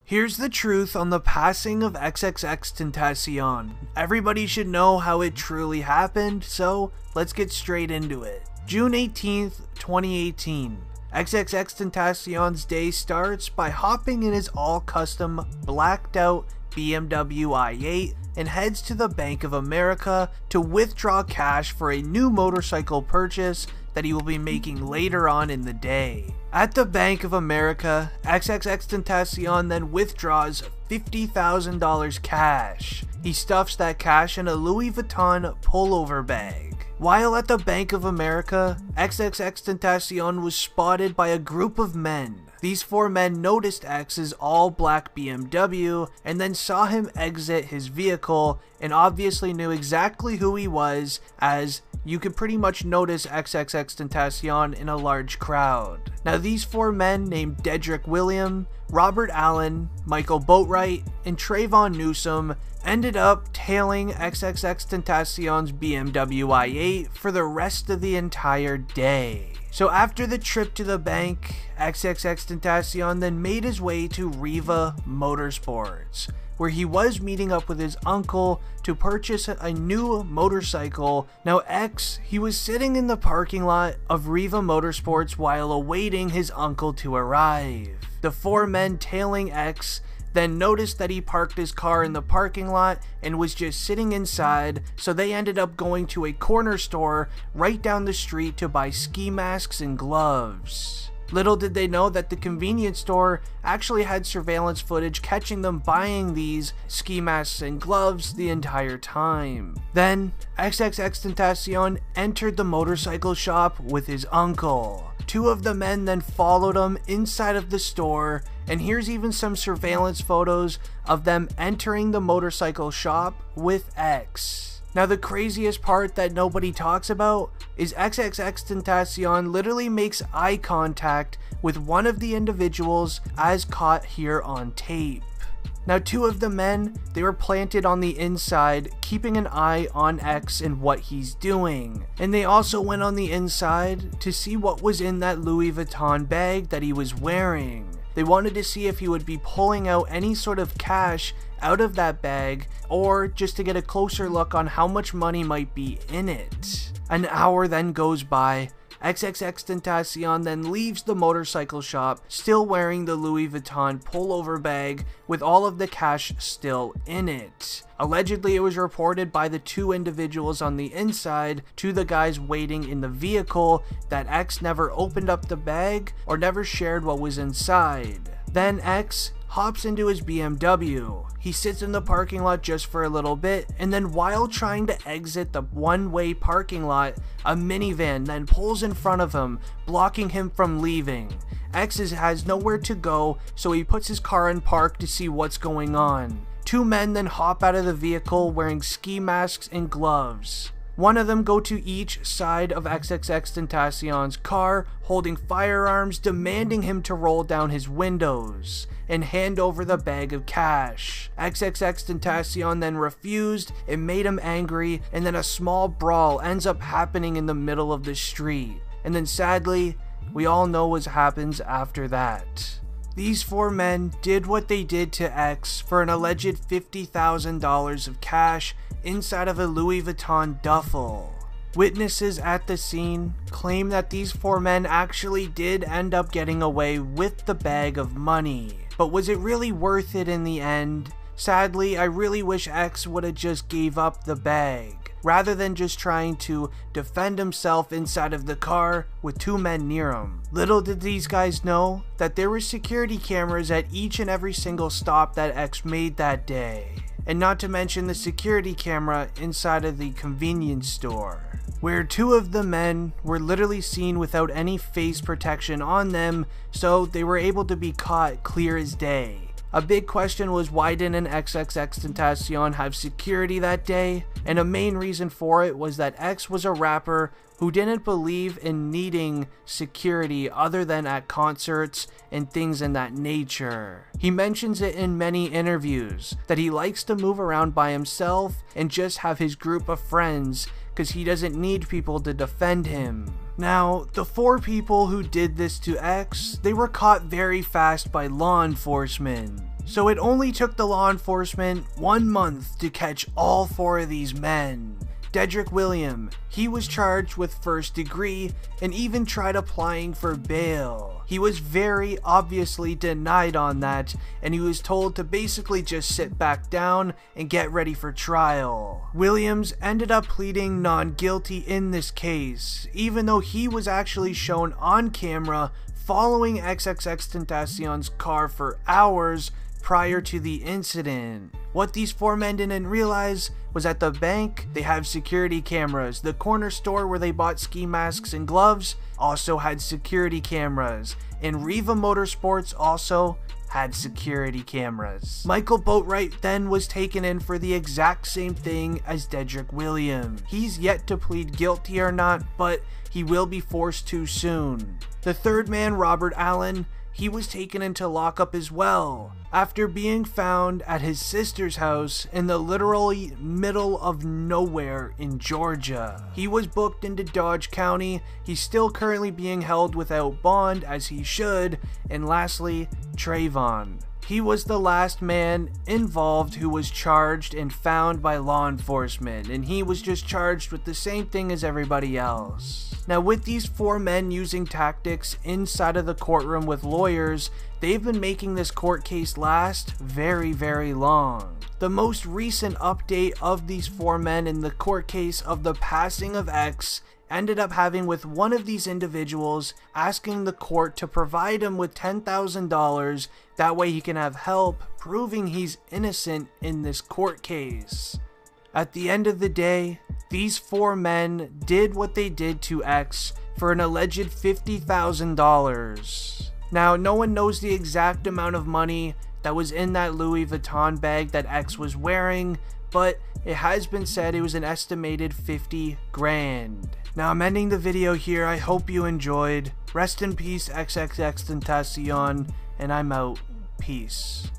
Here's the truth on the passing of XXXTentacion. Everybody should know how it truly happened, so let's get straight into it. June 18th, 2018. XXXTentacion's day starts by hopping in his all-custom, blacked-out BMW i8 and heads to the Bank of America to withdraw cash for a new motorcycle purchase that he will be making later on in the day. At the Bank of America, XXXTentacion then withdraws $50,000 cash. He stuffs that cash in a Louis Vuitton pullover bag. While at the Bank of America, XXXTentacion was spotted by a group of men. These four men noticed X's all-black BMW and then saw him exit his vehicle and obviously knew exactly who he was, as you could pretty much notice XXXTentacion in a large crowd. Now these four men named Dedrick William, Robert Allen, Michael Boatwright, and Trayvon Newsom ended up tailing XXXTentacion's BMW i8 for the rest of the entire day. So after the trip to the bank, XXXTentacion then made his way to Riva Motorsports, where he was meeting up with his uncle to purchase a new motorcycle. Now he was sitting in the parking lot of Riva Motorsports while awaiting his uncle to arrive. The four men tailing X then noticed that he parked his car in the parking lot and was just sitting inside, so they ended up going to a corner store right down the street to buy ski masks and gloves. Little did they know that the convenience store actually had surveillance footage catching them buying these ski masks and gloves the entire time. Then, XXXTentacion entered the motorcycle shop with his uncle. Two of the men then followed him inside of the store, and here's even some surveillance photos of them entering the motorcycle shop with X. Now the craziest part that nobody talks about is XXXTentacion literally makes eye contact with one of the individuals as caught here on tape. Now two of the men, they were planted on the inside, keeping an eye on X and what he's doing. And they also went on the inside to see what was in that Louis Vuitton bag that he was wearing. They wanted to see if he would be pulling out any sort of cash out of that bag, or just to get a closer look on how much money might be in it. An hour then goes by. XXXTentacion then leaves the motorcycle shop, still wearing the Louis Vuitton pullover bag with all of the cash still in it. Allegedly, it was reported by the two individuals on the inside to the guys waiting in the vehicle that X never opened up the bag or never shared what was inside. Then X hops into his BMW. He sits in the parking lot just for a little bit, and then while trying to exit the one-way parking lot, a minivan then pulls in front of him, blocking him from leaving. X has nowhere to go, so he puts his car in park to see what's going on. Two men then hop out of the vehicle wearing ski masks and gloves. One of them go to each side of XXXTentacion's car, holding firearms, demanding him to roll down his windows and hand over the bag of cash. XXXTentacion then refused. It made him angry, and then a small brawl ends up happening in the middle of the street. And then sadly, we all know what happens after that. These four men did what they did to X for an alleged $50,000 of cash inside of a Louis Vuitton duffel. Witnesses at the scene claim that these four men actually did end up getting away with the bag of money. But was it really worth it in the end? Sadly, I really wish X would have just gave up the bag, rather than just trying to defend himself inside of the car with two men near him. Little did these guys know that there were security cameras at each and every single stop that X made that day. And not to mention the security camera inside of the convenience store, where two of the men were literally seen without any face protection on them, so they were able to be caught clear as day. A big question was, why didn't XXXTentacion have security that day? And a main reason for it was that X was a rapper who didn't believe in needing security other than at concerts and things in that nature. He mentions it in many interviews that he likes to move around by himself and just have his group of friends because he doesn't need people to defend him. Now, the four people who did this to X, they were caught very fast by law enforcement. So it only took the law enforcement 1 month to catch all 4 of these men. Dedrick William, he was charged with first degree and even tried applying for bail. He was very obviously denied on that, and he was told to basically just sit back down and get ready for trial. Williams ended up pleading non-guilty in this case, even though he was actually shown on camera following XXXTentacion's car for hours prior to the incident. What these 4 men didn't realize was at the bank, they have security cameras. The corner store where they bought ski masks and gloves also had security cameras. And Riva Motorsports also had security cameras. Michael Boatwright then was taken in for the exact same thing as Dedrick Williams. He's yet to plead guilty or not, but he will be forced to soon. The 3rd man, Robert Allen, he was taken into lockup as well, after being found at his sister's house in the literally middle of nowhere in Georgia. He was booked into Dodge County. He's still currently being held without bond, as he should. And lastly, Trayvon. He was the last man involved who was charged and found by law enforcement, and he was just charged with the same thing as everybody else. Now, with these 4 men using tactics inside of the courtroom with lawyers, they've been making this court case last very, very long. The most recent update of these 4 men in the court case of the passing of X ended up having with one of these individuals asking the court to provide him with $10,000, that way he can have help proving he's innocent in this court case. At the end of the day, these 4 men did what they did to X for an alleged $50,000. Now, no one knows the exact amount of money that was in that Louis Vuitton bag that X was wearing, but it has been said it was an estimated 50 grand. Now, I'm ending the video here. I hope you enjoyed. Rest in peace, XXXTentacion, and I'm out. Peace.